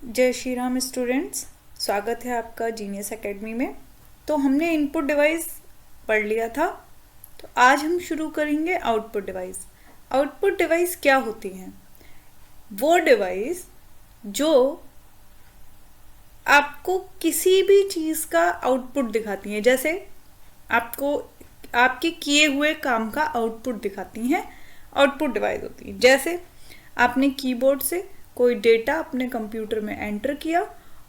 जय श्री राम स्टूडेंट्स, स्वागत है आपका जीनियस एकेडमी में। तो हमने इनपुट डिवाइस पढ़ लिया था, तो आज हम शुरू करेंगे आउटपुट डिवाइस। आउटपुट डिवाइस क्या होती हैं? वो डिवाइस जो आपको किसी भी चीज़ का आउटपुट दिखाती हैं, जैसे आपको आपके किए हुए काम का आउटपुट दिखाती हैं, आउटपुट डिवाइस होती है। जैसे आपने कीबोर्ड से कोई डेटा अपने कंप्यूटर में एंटर किया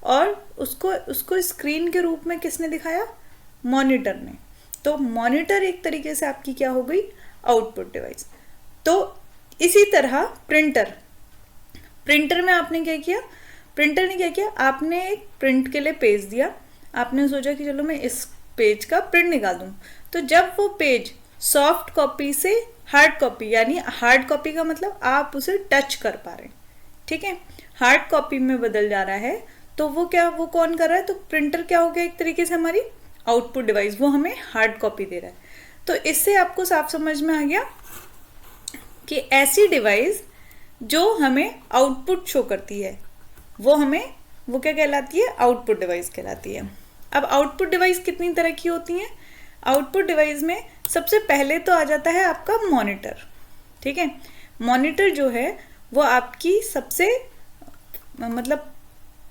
और उसको स्क्रीन के रूप में किसने दिखाया? मॉनिटर ने। तो मॉनिटर एक तरीके से आपकी क्या हो गई? Output device. तो इसी तरह प्रिंटर में आपने क्या किया? प्रिंटर ने क्या किया? आपने एक प्रिंट के लिए पेज दिया, आपने सोचा कि चलो मैं इस पेज का प्रिंट निकाल दूं। तो जब वो पेज सॉफ्ट कॉपी से हार्ड कॉपी, यानी हार्ड कॉपी का मतलब आप उसे टच कर पा रहे हैं, ठीक है, हार्ड कॉपी में बदल जा रहा है, तो वो कौन कर रहा है? तो प्रिंटर क्या हो गया? एक तरीके से हमारी आउटपुट डिवाइस, वो हमें हार्ड कॉपी दे रहा है। तो इससे आपको साफ समझ में आ गया कि ऐसी डिवाइस जो हमें आउटपुट शो करती है वो क्या कहलाती है? आउटपुट डिवाइस कहलाती है। अब आउटपुट डिवाइस कितनी तरह की होती हैं? आउटपुट डिवाइस में सबसे पहले तो आ जाता है आपका मॉनिटर, ठीक है। मॉनिटर जो है वो आपकी सबसे मतलब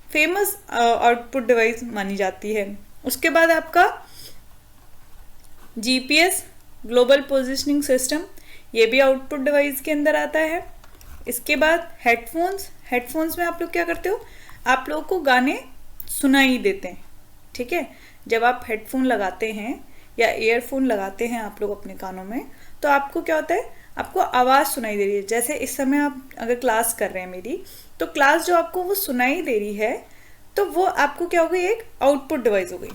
फेमस आउटपुट डिवाइस मानी जाती है। उसके बाद आपका जीपीएस, ग्लोबल पोजिशनिंग सिस्टम, ये भी आउटपुट डिवाइस के अंदर आता है। इसके बाद हेडफोन्स में आप लोग क्या करते हो? आप लोगों को गाने सुनाई देते हैं, ठीक है। जब आप हेडफोन लगाते हैं या ईयरफोन लगाते हैं आप लोग अपने कानों में, तो आपको क्या होता है? आपको आवाज़ सुनाई दे रही है। जैसे इस समय आप अगर क्लास कर रहे हैं मेरी, तो क्लास जो आपको वो सुनाई दे रही है, तो वो आपको क्या हो गई? एक आउटपुट डिवाइस हो गई।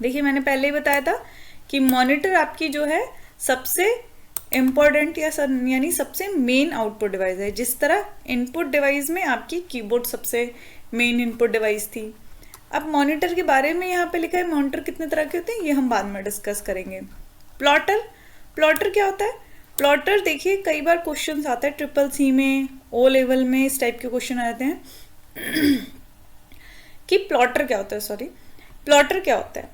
देखिए मैंने पहले ही बताया था कि मॉनिटर आपकी जो है सबसे इम्पोर्टेंट यानी सबसे मेन आउटपुट डिवाइस है। जिस तरह इनपुट डिवाइस में आपकी कीबोर्ड सबसे मेन इनपुट डिवाइस थी। अब मॉनिटर के बारे में यहाँ पे लिखा है मॉनिटर कितने तरह के होते हैं, ये हम बाद में डिस्कस करेंगे। प्लॉटर क्या होता है? प्लॉटर देखिए कई बार क्वेश्चन आता है CCC में, O लेवल में, इस टाइप के क्वेश्चन आ जाते हैं कि प्लॉटर क्या होता है।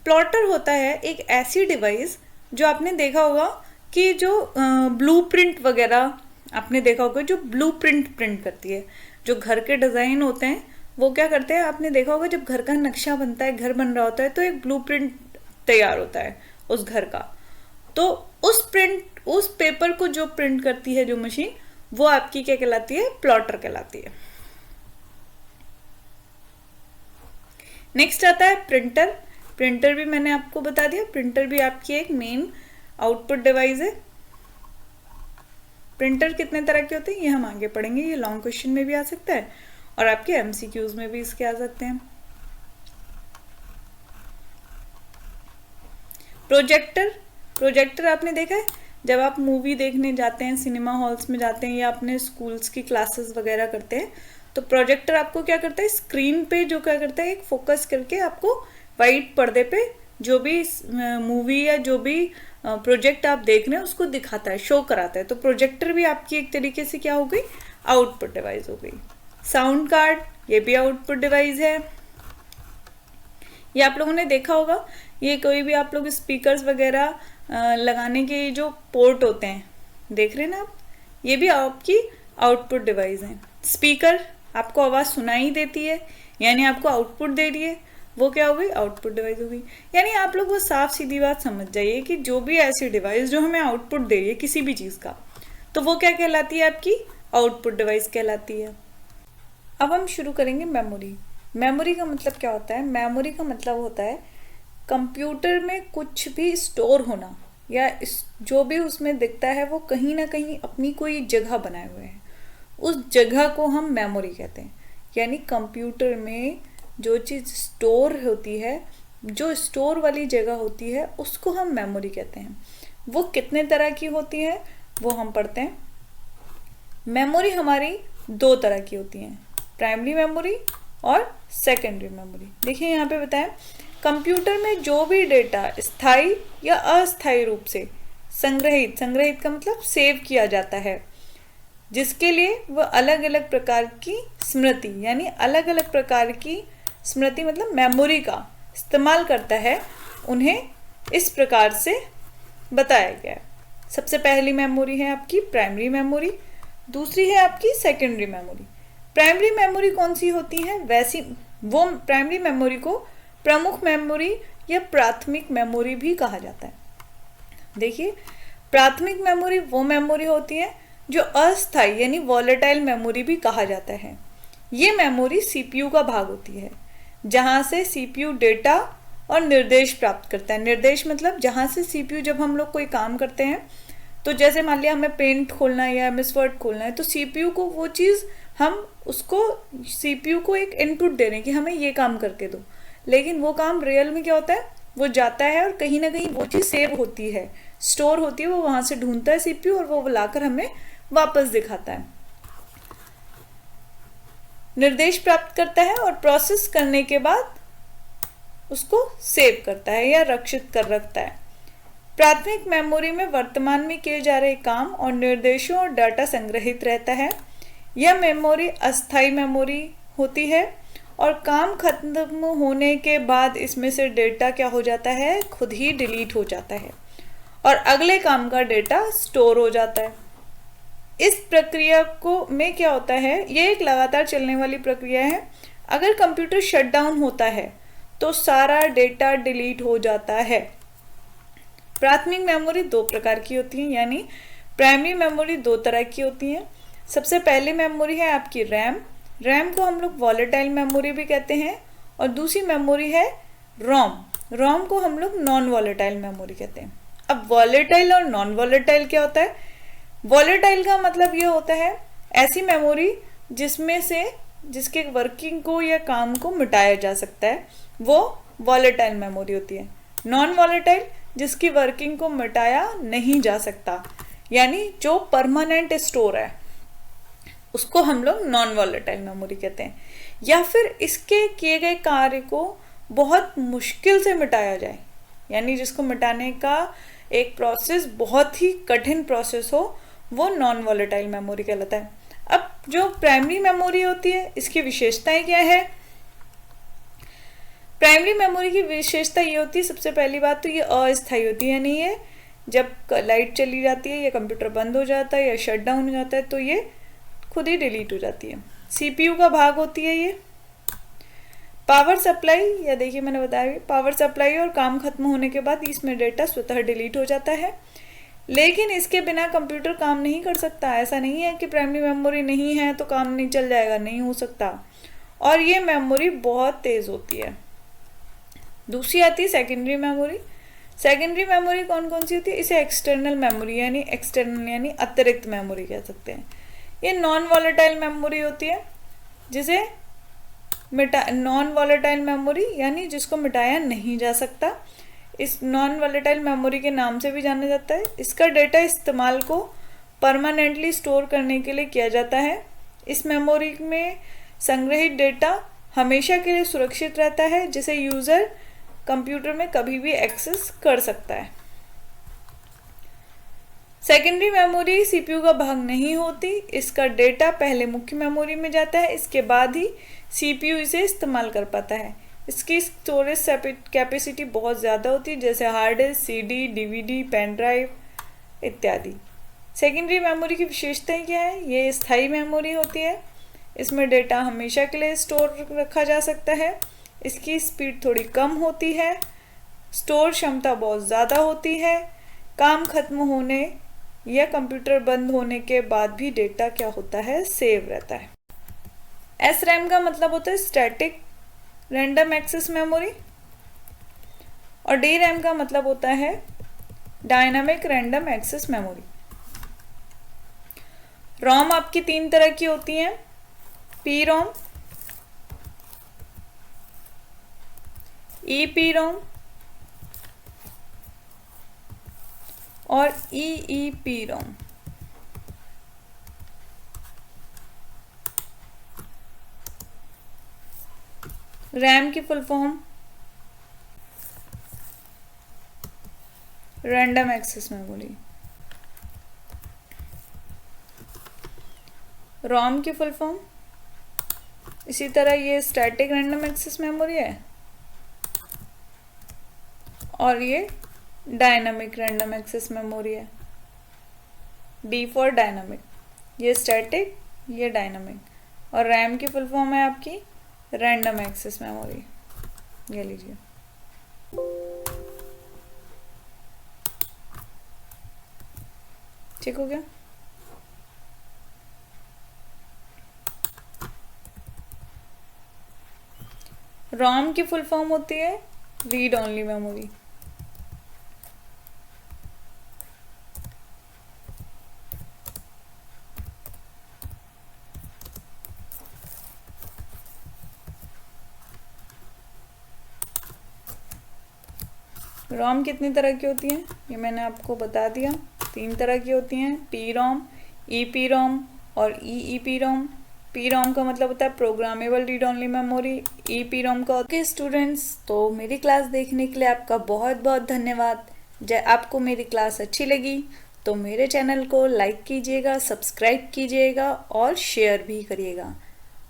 प्लॉटर होता है एक ऐसी डिवाइस जो आपने देखा होगा कि जो ब्लूप्रिंट वगैरह आपने देखा होगा, जो ब्लूप्रिंट प्रिंट करती है। जो घर के डिज़ाइन होते हैं वो क्या करते हैं? आपने देखा होगा जब घर का नक्शा बनता है, घर बन रहा होता है, तो एक ब्लूप्रिंट तैयार होता है उस घर का। तो उस पेपर को जो प्रिंट करती है जो मशीन, वो आपकी क्या कहलाती है? प्लॉटर कहलाती है। नेक्स्ट आता है प्रिंटर भी मैंने आपको बता दिया, प्रिंटर भी आपकी एक मेन आउटपुट डिवाइस है। प्रिंटर कितने तरह के होते हैं ये हम आगे पढ़ेंगे, ये लॉन्ग क्वेश्चन में भी आ सकता है और आपके MCQs में भी इसके आ सकते हैं। प्रोजेक्टर आपने देखा है, जब आप मूवी देखने जाते हैं, सिनेमा हॉल्स में जाते हैं या अपने स्कूल्स की क्लासेस वगैरह करते हैं, तो प्रोजेक्टर आपको क्या करता है? स्क्रीन पे जो क्या करता है, एक फोकस करके आपको वाइट पर्दे पे जो भी मूवी या जो भी प्रोजेक्ट आप देख रहे हैं उसको दिखाता है, शो कराता है। तो प्रोजेक्टर भी आपकी एक तरीके से क्या हो गई? आउटपुट डिवाइस हो गई। साउंड कार्ड, ये भी आउटपुट डिवाइस है। ये आप लोगों ने देखा होगा, ये कोई भी आप लोग स्पीकर्स वगैरह लगाने के जो पोर्ट होते हैं, देख रहे हैं ना आप, ये भी आपकी आउटपुट डिवाइस है। स्पीकर आपको आवाज़ सुनाई देती है, यानी आपको आउटपुट दे रही है, वो क्या हो गई? आउटपुट डिवाइस हो गई। यानी आप लोग वो साफ सीधी बात समझ जाइए कि जो भी ऐसी डिवाइस जो हमें आउटपुट दे रही है किसी भी चीज़ का, तो वो क्या कहलाती है? आपकी आउटपुट डिवाइस कहलाती है। अब हम शुरू करेंगे मेमोरी का मतलब क्या होता है? मेमोरी का मतलब होता है कंप्यूटर में कुछ भी स्टोर होना, या जो भी उसमें दिखता है वो कहीं ना कहीं अपनी कोई जगह बनाए हुए हैं, उस जगह को हम मेमोरी कहते हैं। यानी कंप्यूटर में जो चीज़ स्टोर होती है, जो स्टोर वाली जगह होती है, उसको हम मेमोरी कहते हैं। वो कितने तरह की होती है वो हम पढ़ते हैं। मेमोरी हमारी दो तरह की होती हैं, प्राइमरी मेमोरी और सेकेंडरी मेमोरी। देखिए यहाँ पे बताएं, कंप्यूटर में जो भी डेटा स्थायी या अस्थायी रूप से संग्रहित का मतलब सेव किया जाता है, जिसके लिए वह अलग अलग प्रकार की स्मृति यानी अलग अलग प्रकार की स्मृति मतलब मेमोरी का इस्तेमाल करता है, उन्हें इस प्रकार से बताया गया है। सबसे पहली मेमोरी है आपकी प्राइमरी मेमोरी, दूसरी है आपकी सेकेंडरी मेमोरी। प्राइमरी मेमोरी कौन सी होती है? वैसी वो प्राइमरी मेमोरी को प्रमुख मेमोरी या प्राथमिक मेमोरी भी कहा जाता है। देखिए, प्राथमिक मेमोरी वो मेमोरी होती है जो अस्थायी यानी वॉलेटाइल मेमोरी भी कहा जाता है। ये मेमोरी सीपीयू का भाग होती है, जहाँ से सीपीयू डेटा और निर्देश प्राप्त करता है। निर्देश मतलब जहाँ से सीपीयू, जब हम लोग कोई काम करते हैं तो जैसे मान लिया हमें पेंट खोलना है या एमएस वर्ड खोलना है, तो सीपीयू को वो चीज़ हम उसको सीपीयू को एक इनपुट दे रहे हैं कि हमें ये काम करके दो, लेकिन वो काम रियल में क्या होता है, वो जाता है और कहीं ना कहीं वो चीज़ सेव होती है, स्टोर होती है, वो वहाँ से ढूंढता है सीपीयू और वो लाकर हमें वापस दिखाता है। निर्देश प्राप्त करता है और प्रोसेस करने के बाद उसको सेव करता है या रक्षित कर रखता है। प्राथमिक मेमोरी में वर्तमान में किए जा रहे काम और निर्देशों और डाटा संग्रहित रहता है। यह मेमोरी अस्थायी मेमोरी होती है और काम खत्म होने के बाद इसमें से डेटा क्या हो जाता है, खुद ही डिलीट हो जाता है और अगले काम का डेटा स्टोर हो जाता है। इस प्रक्रिया को में क्या होता है, ये एक लगातार चलने वाली प्रक्रिया है। अगर कंप्यूटर शट डाउन होता है तो सारा डेटा डिलीट हो जाता है। प्राथमिक मेमोरी दो प्रकार की होती है, यानी प्राइमरी मेमोरी दो तरह की होती है। सबसे पहली मेमोरी है आपकी रैम। रैम को हम लोग वॉलेटाइल मेमोरी भी कहते हैं और दूसरी मेमोरी है रोम। रोम को हम लोग नॉन वॉलेटाइल मेमोरी कहते हैं। अब वॉलेटाइल और नॉन वॉलेटाइल क्या होता है? वॉलेटाइल का मतलब ये होता है ऐसी मेमोरी जिसमें से जिसके वर्किंग को या काम को मिटाया जा सकता है, वो वॉलेटाइल मेमोरी होती है। नॉन वॉलेटाइल जिसकी वर्किंग को मिटाया नहीं जा सकता, यानी जो परमानेंट स्टोर है, उसको हम लोग नॉन वॉलेटाइल मेमोरी कहते हैं। या फिर इसके किए गए कार्य को बहुत मुश्किल से मिटाया जाए, यानी जिसको मिटाने का एक प्रोसेस बहुत ही कठिन प्रोसेस हो, वो नॉन वॉलेटाइल मेमोरी कहलाता है। अब जो प्राइमरी मेमोरी होती है, इसकी विशेषताएं क्या है? प्राइमरी मेमोरी की विशेषता ये होती है, सबसे पहली बात तो ये अस्थायी होती है, यानी ये जब लाइट चली जाती है या कंप्यूटर बंद हो जाता है या शट डाउन हो जाता है तो ये खुद ही डिलीट हो जाती है। सीपीयू का भाग होती है ये। पावर सप्लाई, या देखिए मैंने बताया पावर सप्लाई और काम खत्म होने के बाद इसमें डेटा स्वतः डिलीट हो जाता है, लेकिन इसके बिना कंप्यूटर काम नहीं कर सकता। ऐसा नहीं है कि प्राइमरी मेमोरी नहीं है तो काम नहीं चल जाएगा, नहीं हो सकता। और ये मेमोरी बहुत तेज होती है। दूसरी आती है सेकेंडरी मेमोरी। सेकेंडरी मेमोरी कौन कौन सी होती है? इसे एक्सटर्नल मेमोरी यानी अतिरिक्त मेमोरी कह सकते हैं। ये नॉन वॉलेटाइल मेमोरी होती है, जिसे नॉन वॉलेटाइल मेमोरी यानी जिसको मिटाया नहीं जा सकता। इस नॉन वॉलेटाइल मेमोरी के नाम से भी जाना जाता है। इसका डेटा इस्तेमाल को परमानेंटली स्टोर करने के लिए किया जाता है। इस मेमोरी में संग्रहित डेटा हमेशा के लिए सुरक्षित रहता है, जिसे यूज़र कंप्यूटर में कभी भी एक्सेस कर सकता है। सेकेंडरी मेमोरी सीपीयू का भाग नहीं होती। इसका डेटा पहले मुख्य मेमोरी में जाता है, इसके बाद ही सीपीयू इसे इस्तेमाल कर पाता है। इसकी स्टोरेज कैपेसिटी बहुत ज़्यादा होती है, जैसे hard disk, CD, DVD, pen drive इत्यादि। सेकेंडरी मेमोरी की विशेषताएं क्या है? ये स्थायी मेमोरी होती है, इसमें डेटा हमेशा के लिए स्टोर रखा जा सकता है। इसकी स्पीड थोड़ी कम होती है, स्टोर क्षमता बहुत ज़्यादा होती है। काम खत्म होने या कंप्यूटर बंद होने के बाद भी डेटा क्या होता है, सेव रहता है। एस रैम का मतलब होता है स्टैटिक रैंडम एक्सेस मेमोरी और डी रैम का मतलब होता है डायनामिक रैंडम एक्सेस मेमोरी। रोम आपकी तीन तरह की होती हैं, पी रोम, ईपी रोम और ईईपी रोम। रैम की full form random access memory. ROM की फुल फॉर्म, इसी तरह ये स्टैटिक रैंडम एक्सेस मेमोरी है और ये डायनामिक रैंडम एक्सेस मेमोरी है। डी फॉर डायनामिक, ये स्टैटिक ये डायनामिक। और रैम की फुल फॉर्म है आपकी रैंडम एक्सेस मेमोरी, ये लीजिए। ठीक हो गया। रोम की फुल फॉर्म होती है रीड ओनली मेमोरी। रोम कितनी तरह की होती है ये मैंने आपको बता दिया, 3 तरह की होती हैं, P ROM, E P ROM और E P ROM. P ROM का मतलब होता है programmable read only memory, EPROM का। ओके स्टूडेंट्स, तो मेरी क्लास देखने के लिए आपका बहुत बहुत धन्यवाद। आपको मेरी क्लास अच्छी लगी तो मेरे चैनल को लाइक कीजिएगा, सब्सक्राइब कीजिएगा और शेयर भी करिएगा।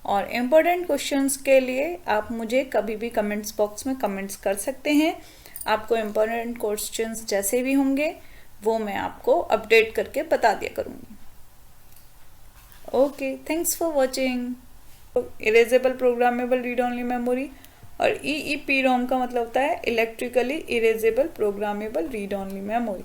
और इम्पोर्टेंट क्वेश्चंस के लिए आप मुझे कभी भी कमेंट्स बॉक्स में कमेंट्स कर सकते हैं। आपको इम्पोर्टेंट क्वेश्चंस जैसे भी होंगे वो मैं आपको अपडेट करके बता दिया करूँगी। Okay, thanks for watching. Erasable programmable read only memory और ई पी रोम का मतलब होता है electrically erasable programmable read only memory.